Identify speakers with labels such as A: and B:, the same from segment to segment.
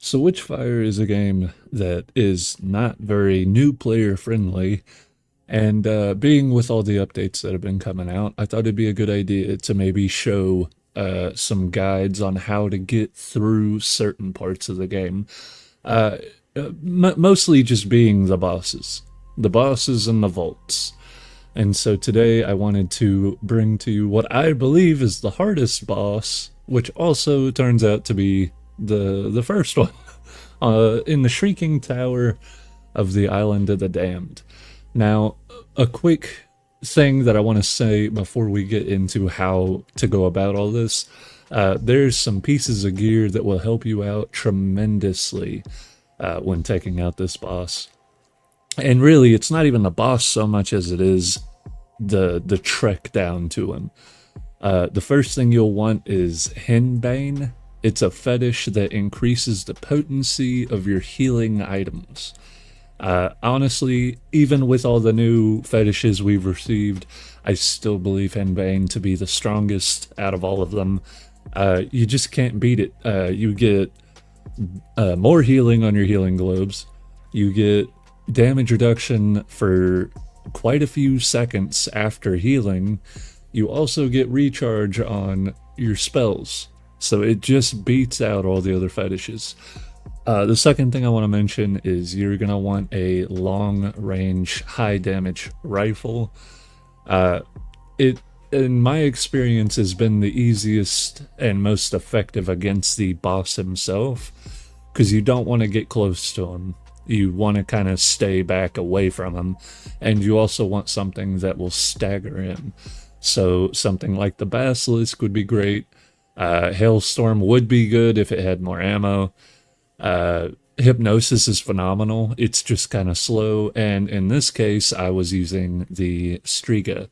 A: So WitchFire is a game that is not very new player friendly, and being with all the updates that have been coming out, I thought it'd be a good idea to maybe show some guides on how to get through certain parts of the game. Uh, Mostly just being the bosses and the vaults. And so today I wanted to bring to you what I believe is the hardest boss, which also turns out to be the first one, in the Shrieking Tower of the Island of the Damned. Now, a quick thing that I want to say before we get into how to go about all this. There's some pieces of gear that will help you out tremendously when taking out this boss. And really, it's not even the boss so much as it is the trek down to him. The first thing you'll want is Henbane. It's a fetish that increases the potency of your healing items. Honestly, even with all the new fetishes we've received, I still believe Henbane to be the strongest out of all of them. You just can't beat it. You get more healing on your healing globes. You get damage reduction for quite a few seconds after healing. You also get recharge on your spells. So it just beats out all the other fetishes. The second thing I want to mention is you're going to want a long-range, high-damage rifle. It, in my experience, has been the easiest and most effective against the boss himself, because you don't want to get close to him. You want to kind of stay back away from him, and you also want something that will stagger him. So something like the Basilisk would be great. Hailstorm would be good if it had more ammo. Hypnosis is phenomenal. It's just kind of slow, and in this case, I was using the Striga.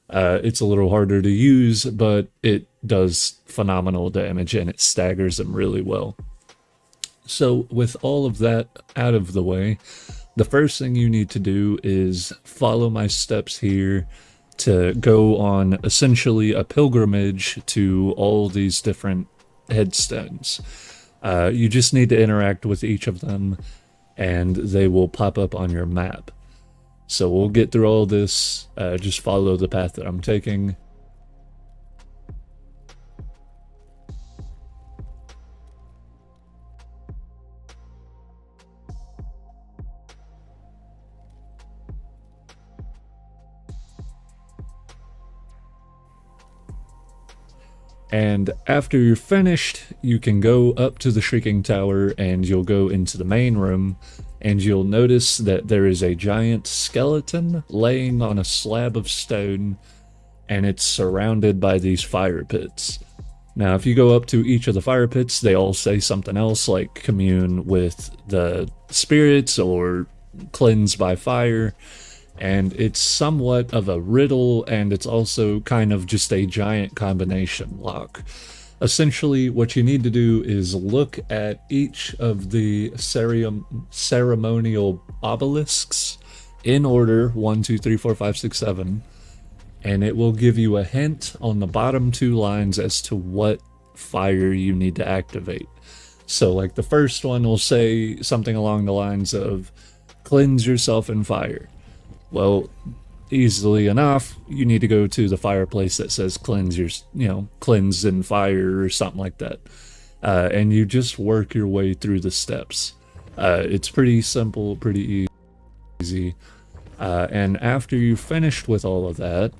A: It's a little harder to use, but it does phenomenal damage, and it staggers them really well. So with all of that out of the way, the first thing you need to do is follow my steps here to go on essentially a pilgrimage to all these different headstones. You just need to interact with each of them, and they will pop up on your map. So we'll get through all this, just follow the path that I'm taking. And after you're finished, you can go up to the Shrieking Tower and you'll go into the main room, and you'll notice that there is a giant skeleton laying on a slab of stone, and it's surrounded by these fire pits. Now, if you go up to each of the fire pits, they all say something else, like commune with the spirits or cleanse by fire. And it's somewhat of a riddle, and it's also kind of just a giant combination lock. Essentially, what you need to do is look at each of the ceremonial obelisks in order 1, 2, 3, 4, 5, 6, 7, and it will give you a hint on the bottom two lines as to what fire you need to activate. So, like, the first one will say something along the lines of cleanse yourself in fire. Well, easily enough, you need to go to the fireplace that says cleanse cleanse in fire or something like that. And you just work your way through the steps. It's pretty simple, pretty easy. And after you've finished with all of that,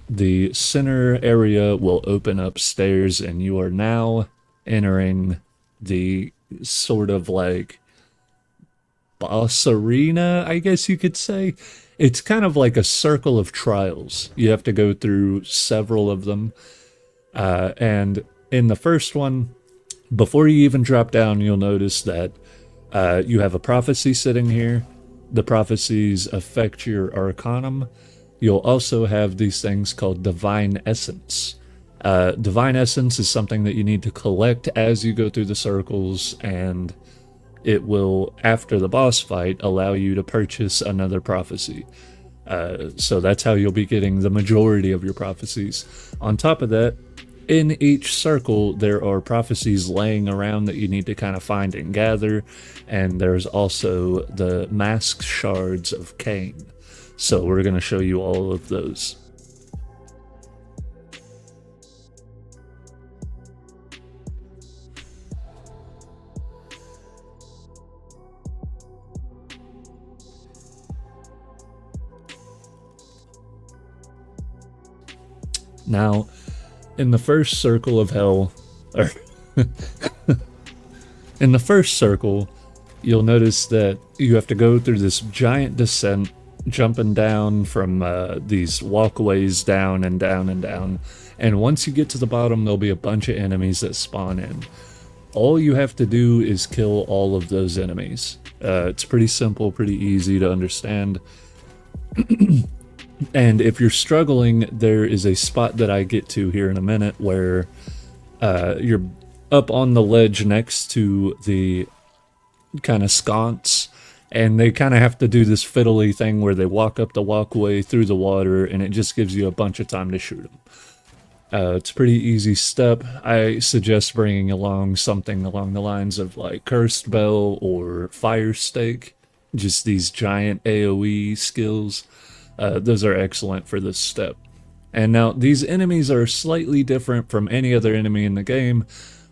A: the center area will open up stairs, and you are now entering the sort of like boss arena, I guess you could say. It's kind of like a circle of trials. You have to go through several of them. And in the first one, before you even drop down, you'll notice that you have a prophecy sitting here. The prophecies affect your arcanum. You'll also have these things called divine essence. Divine essence is something that you need to collect as you go through the circles, and it will, after the boss fight, allow you to purchase another prophecy. So that's how you'll be getting the majority of your prophecies. On top of that, in each circle, there are prophecies laying around that you need to kind of find and gather, and there's also the masked shards of Cain. So we're going to show you all of those. Now, in the first circle of hell, or in the first circle, you'll notice that you have to go through this giant descent, jumping down from these walkways down and down and down. And once you get to the bottom, there'll be a bunch of enemies that spawn in. All you have to do is kill all of those enemies. It's pretty simple, pretty easy to understand. And if you're struggling, there is a spot that I get to here in a minute where you're up on the ledge next to the kind of sconce, and they kind of have to do this fiddly thing where they walk up the walkway through the water, and it just gives you a bunch of time to shoot them. It's a pretty easy step. I suggest bringing along something along the lines of like Cursed Bell or Fire Stake, just these giant AoE skills. Those are excellent for this step. And now these enemies are slightly different from any other enemy in the game,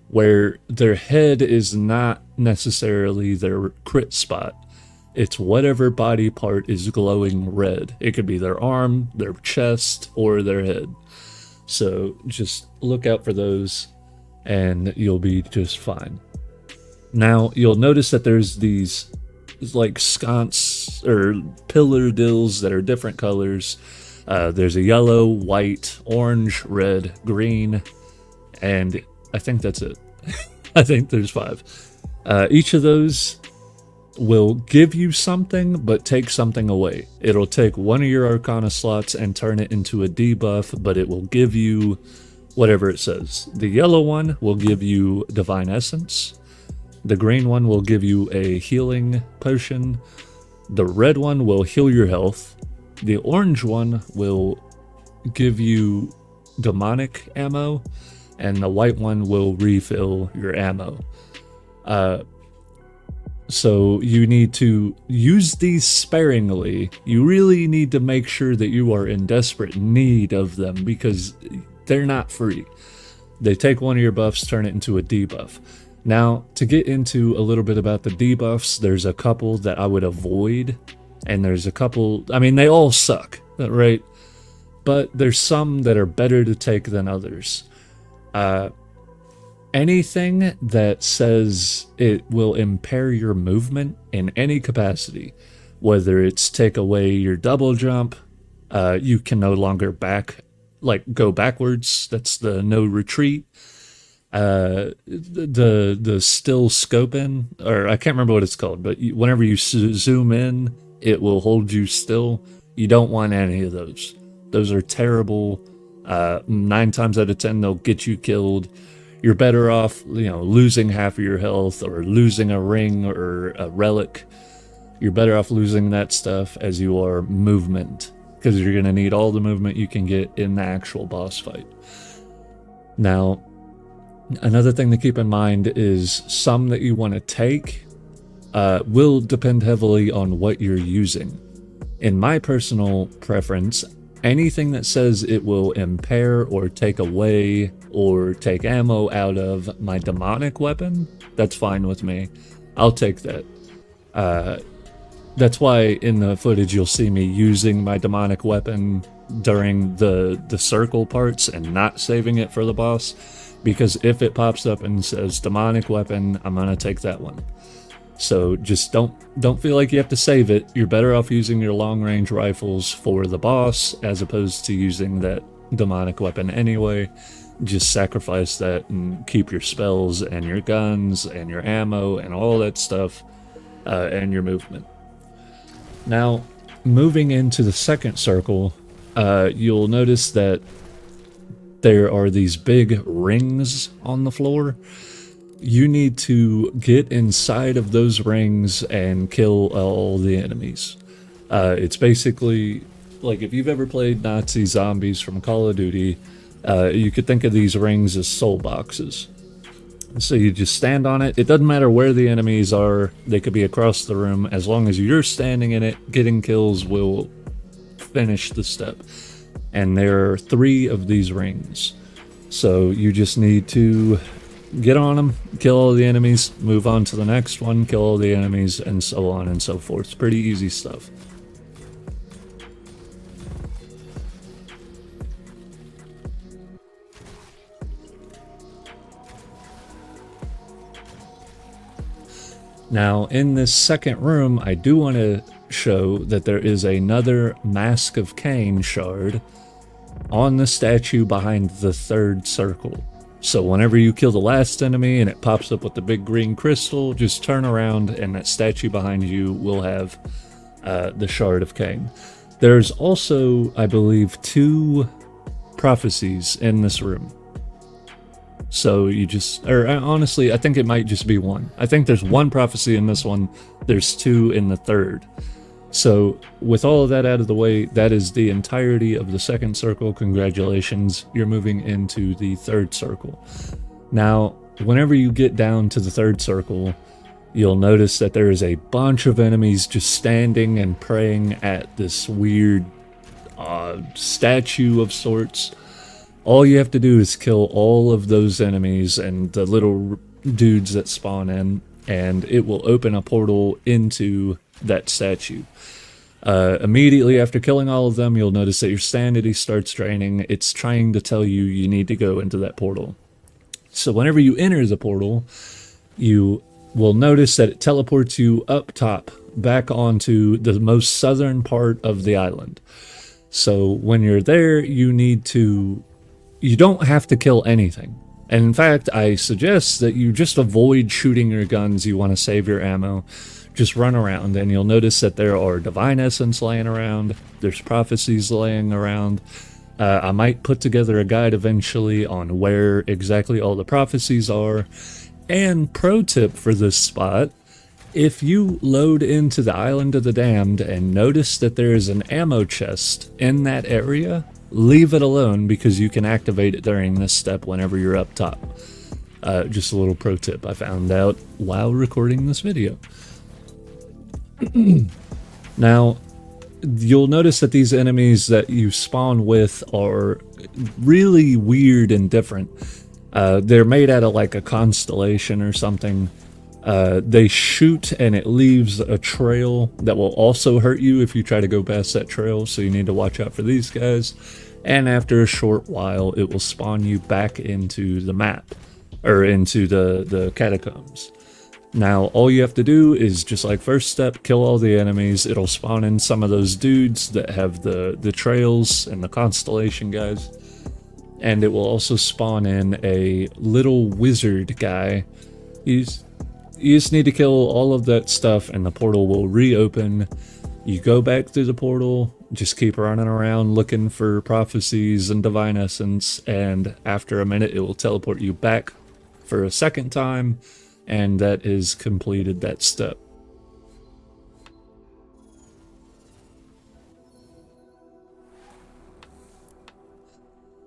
A: where their head is not necessarily their crit spot. It's whatever body part is glowing red. It could be their arm, their chest, or their head. So just look out for those and you'll be just fine. Now you'll notice that there's these like sconce or pillar dills that are different colors. There's a yellow, white, orange, red, green, and I think that's it. I think there's 5. Each of those will give you something, but take something away. It'll take one of your Arcana slots and turn it into a debuff, but it will give you whatever it says. The yellow one will give you Divine Essence. The green one will give you a healing potion. The red one will heal your health. The orange one will give you demonic ammo. And the white one will refill your ammo. So you need to use these sparingly. You really need to make sure that you are in desperate need of them because they're not free. They take one of your buffs, turn it into a debuff. Now, to get into a little bit about the debuffs, there's a couple that I would avoid, and there's a couple, I mean, they all suck, right? But there's some that are better to take than others. Anything that says it will impair your movement in any capacity, whether it's take away your double jump, you can no longer go backwards, that's the no retreat. The still scoping, or I can't remember what it's called, but whenever you zoom in, it will hold you still. You don't want any of those. Those are terrible. 9 times out of 10, they'll get you killed. You're better off, losing half of your health or losing a ring or a relic. You're better off losing that stuff as you are movement, because you're going to need all the movement you can get in the actual boss fight. Now, another thing to keep in mind is some that you want to take will depend heavily on what you're using. In my personal preference, anything that says it will impair or take away or take ammo out of my demonic weapon, that's fine with me. I'll take that. That's why in the footage you'll see me using my demonic weapon during the circle parts and not saving it for the boss, because if it pops up and says demonic weapon, I'm gonna take that one. So just don't feel like you have to save it. You're better off using your long-range rifles for the boss as opposed to using that demonic weapon anyway. Just sacrifice that and keep your spells and your guns and your ammo and all that stuff and your movement. Now, moving into the second circle, you'll notice that there are these big rings on the floor. You need to get inside of those rings and kill all the enemies. It's basically like if you've ever played Nazi zombies from Call of Duty, You could think of these rings as soul boxes. So you just stand on it. It doesn't matter where the enemies are. They could be across the room. As long as you're standing in it, getting kills will finish the step. And there are 3 of these rings. So you just need to get on them, kill all the enemies, move on to the next one, kill all the enemies, and so on and so forth. It's pretty easy stuff. Now, in this second room, I do want to show that there is another Mask of Cain shard on the statue behind the 3rd circle. So whenever you kill the last enemy and it pops up with the big green crystal, just turn around and that statue behind you will have the Shard of Cain. There's also, I believe, 2 prophecies in this room. So you just, or honestly, I think it might just be 1. I think there's 1 prophecy in this one, there's 2 in the 3rd. So with all of that out of the way, that is the entirety of the 2nd circle. Congratulations, you're moving into the 3rd circle. Now, whenever you get down to the 3rd circle, you'll notice that there is a bunch of enemies just standing and praying at this weird statue of sorts. All you have to do is kill all of those enemies and the little dudes that spawn in, and it will open a portal into that statue. Immediately after killing all of them, you'll notice that your sanity starts draining. It's trying to tell you you need to go into that portal. So whenever you enter the portal, you will notice that it teleports you up top, back onto the most southern part of the island. So when you're there, you don't have to kill anything. And in fact, I suggest that you just avoid shooting your guns. You want to save your ammo. Just run around, and you'll notice that there are Divine Essence laying around. There's prophecies laying around. I might put together a guide eventually on where exactly all the prophecies are. And pro tip for this spot, if you load into the Island of the Damned and notice that there is an ammo chest in that area, leave it alone, because you can activate it during this step whenever you're up top. Just a little pro tip I found out while recording this video. Now, you'll notice that these enemies that you spawn with are really weird and different. They're made out of like a constellation or something. They shoot and it leaves a trail that will also hurt you if you try to go past that trail, so you need to watch out for these guys. And after a short while, it will spawn you back into the map, or into the catacombs. Now, all you have to do is, just like first step, kill all the enemies. It'll spawn in some of those dudes that have the trails and the constellation guys. And it will also spawn in a little wizard guy. You just need to kill all of that stuff and the portal will reopen. You go back through the portal, just keep running around looking for prophecies and Divine Essence, and after a minute it will teleport you back for a second time, and that is completed that step.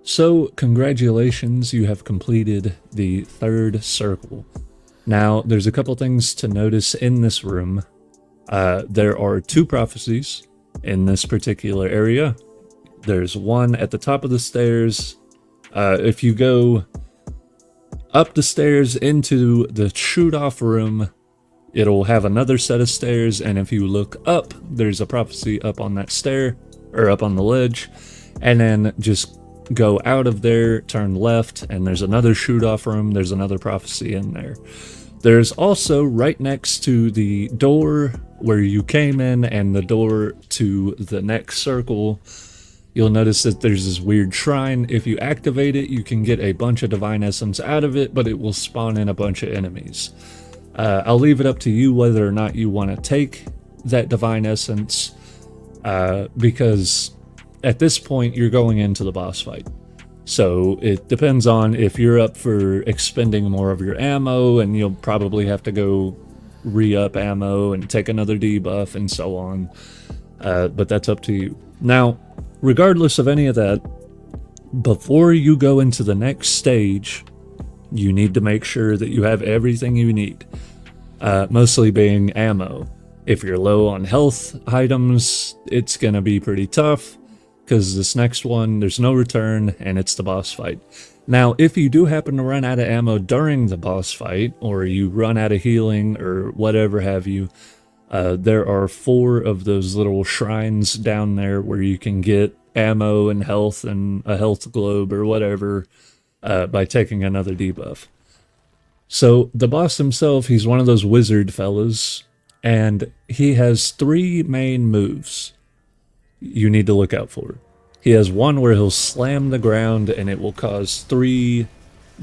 A: So, congratulations, you have completed the 3rd circle. Now, there's a couple things to notice in this room. There are 2 prophecies in this particular area. There's one at the top of the stairs. If you go up the stairs into the shoot-off room, it'll have another set of stairs, and if you look up, there's a prophecy up on that stair, or up on the ledge, and then just go out of there, turn left, and there's another shoot-off room, there's another prophecy in there. There's also, right next to the door where you came in and the door to the next circle, you'll notice that there's this weird shrine. If you activate it, you can get a bunch of Divine Essence out of it, but it will spawn in a bunch of enemies. I'll leave it up to you whether or not you want to take that Divine Essence, because at this point you're going into the boss fight. So it depends on if you're up for expending more of your ammo, and you'll probably have to go re-up ammo and take another debuff and so on. But that's up to you. Now, regardless of any of that, before you go into the next stage, you need to make sure that you have everything you need. Mostly being ammo. If you're low on health items, it's gonna be pretty tough, because this next one, there's no return, and it's the boss fight. Now, if you do happen to run out of ammo during the boss fight, or you run out of healing, or whatever have you, there are 4 of those little shrines down there where you can get ammo and health and a health globe or whatever by taking another debuff. So the boss himself, he's one of those wizard fellas, and he has 3 main moves you need to look out for. He has one where he'll slam the ground and it will cause 3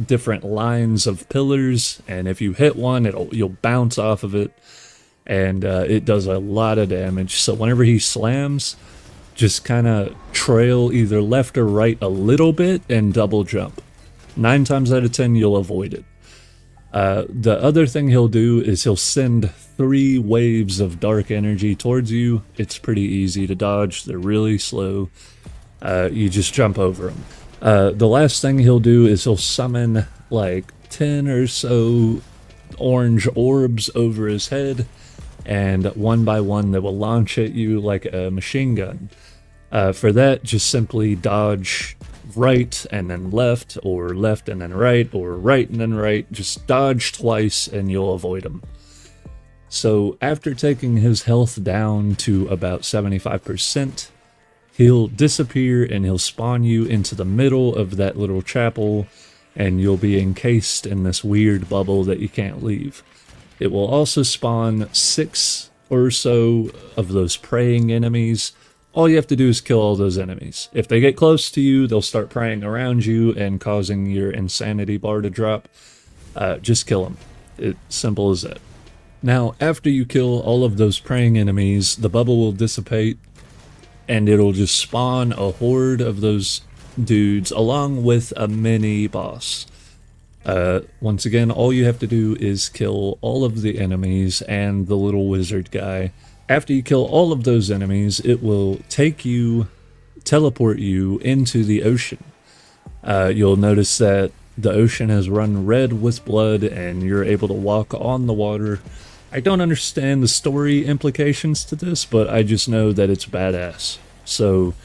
A: different lines of pillars, and if you hit one, you'll bounce off of it, and it does a lot of damage. So whenever he slams, just kind of trail either left or right a little bit and double jump. 9 times out of 10 you'll avoid it. The other thing he'll do is he'll send 3 waves of dark energy towards you. It's pretty easy to dodge. They're really slow. You just jump over them. The last thing he'll do is he'll summon like 10 or so orange orbs over his head, and one by one they will launch at you like a machine gun. For that, just simply dodge right and then left, or left and then right, or right and then right. Just dodge twice and you'll avoid them. So after taking his health down to about 75%, he'll disappear and he'll spawn you into the middle of that little chapel, and you'll be encased in this weird bubble that you can't leave. It will also spawn 6 or so of those praying enemies. All you have to do is kill all those enemies. If they get close to you, they'll start praying around you and causing your insanity bar to drop. Just kill them. It's simple as that. Now, after you kill all of those praying enemies, the bubble will dissipate, and it'll just spawn a horde of those dudes along with a mini boss. Once again, all you have to do is kill all of the enemies and the little wizard guy. After you kill all of those enemies, it will teleport you into the ocean. You'll notice that the ocean has run red with blood, and you're able to walk on the water. I don't understand the story implications to this, but I just know that it's badass. So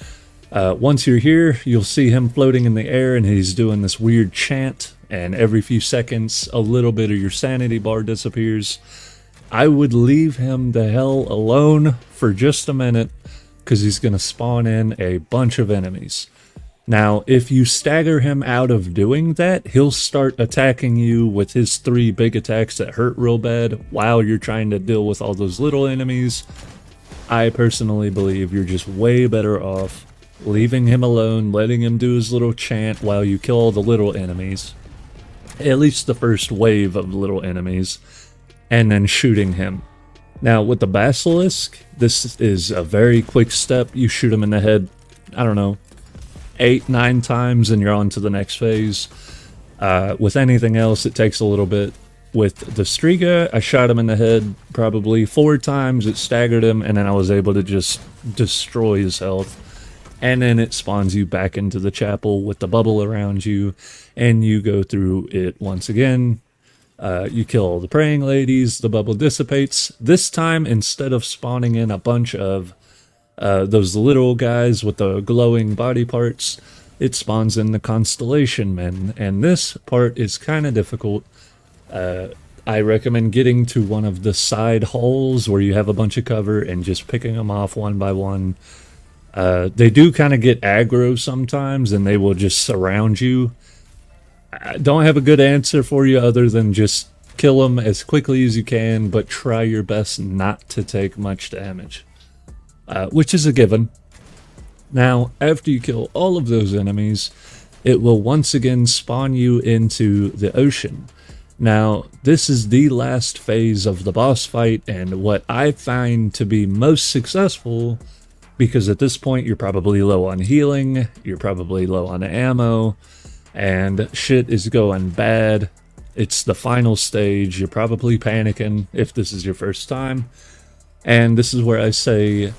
A: once you're here, you'll see him floating in the air, and he's doing this weird chant, and every few seconds a little bit of your sanity bar disappears. I would leave him the hell alone for just a minute, because he's going to spawn in a bunch of enemies. Now, if you stagger him out of doing that, he'll start attacking you with his 3 big attacks that hurt real bad while you're trying to deal with all those little enemies. I personally believe you're just way better off leaving him alone, letting him do his little chant while you kill all the little enemies. At least the first wave of little enemies. And then shooting him. Now, with the basilisk, this is a very quick step. You shoot him in the head, I don't know, 8-9 times, and you're on to the next phase. With anything else, it takes a little bit. With the Striga, I shot him in the head probably 4 times, it staggered him, and then I was able to just destroy his health. And then it spawns you back into the chapel with the bubble around you, and you go through it once again. You kill all the praying ladies, the bubble dissipates. This time, instead of spawning in a bunch of those little guys with the glowing body parts, it spawns in the constellation men, and this part is kind of difficult. I recommend getting to one of the side holes where you have a bunch of cover and just picking them off one by one. They do kind of get aggro sometimes, and they will just surround you. I don't have a good answer for you other than just kill them as quickly as you can, but try your best not to take much damage, which is a given. Now, after you kill all of those enemies, it will once again spawn you into the ocean. Now, this is the last phase of the boss fight, and what I find to be most successful, because at this point you're probably low on healing, you're probably low on ammo, and shit is going bad. It's the final stage. You're probably panicking if this is your first time. And this is where I say,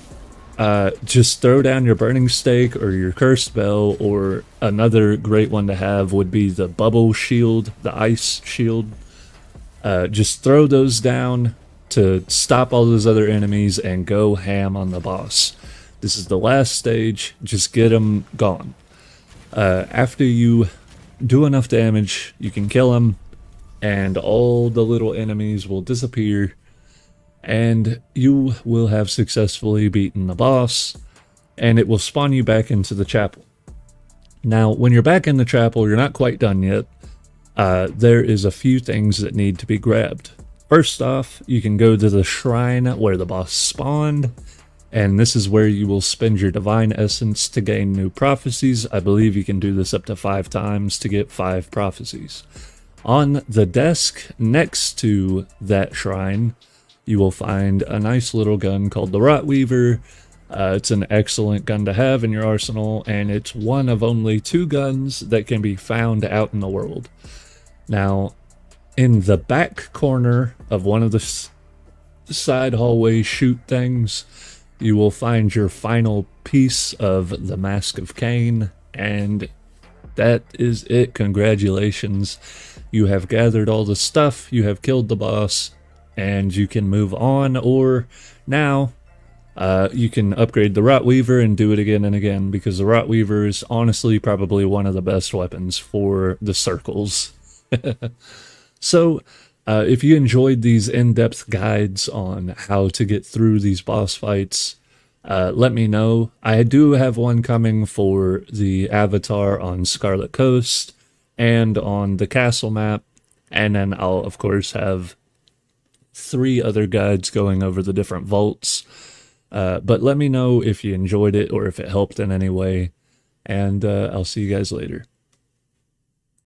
A: just throw down your burning stake or your curse spell, or another great one to have would be the bubble shield, the ice shield. Just throw those down to stop all those other enemies and go ham on the boss. This is the last stage, just get them gone. After you do enough damage, you can kill them, and all the little enemies will disappear, and you will have successfully beaten the boss, and it will spawn you back into the chapel. Now, when you're back in the chapel, you're not quite done yet. There is a few things that need to be grabbed. First off, you can go to the shrine where the boss spawned, and this is where you will spend your divine essence to gain new prophecies. I believe you can do this up to 5 times to get 5 prophecies. On the desk next to that shrine, you will find a nice little gun called the Rotweaver. It's an excellent gun to have in your arsenal, and it's one of only 2 guns that can be found out in the world. Now, in the back corner of one of the side hallway shoot things, you will find your final piece of the Mask of Cain, and that is it. Congratulations. You have gathered all the stuff, you have killed the boss, and you can move on, or now you can upgrade the Rotweaver and do it again and again, because the Rotweaver is honestly probably one of the best weapons for the circles. So, if you enjoyed these in-depth guides on how to get through these boss fights, let me know. I do have one coming for the Avatar on Scarlet Coast and on the castle map, and then I'll of course have 3 other guides going over the different vaults. But let me know if you enjoyed it or if it helped in any way, and I'll see you guys later.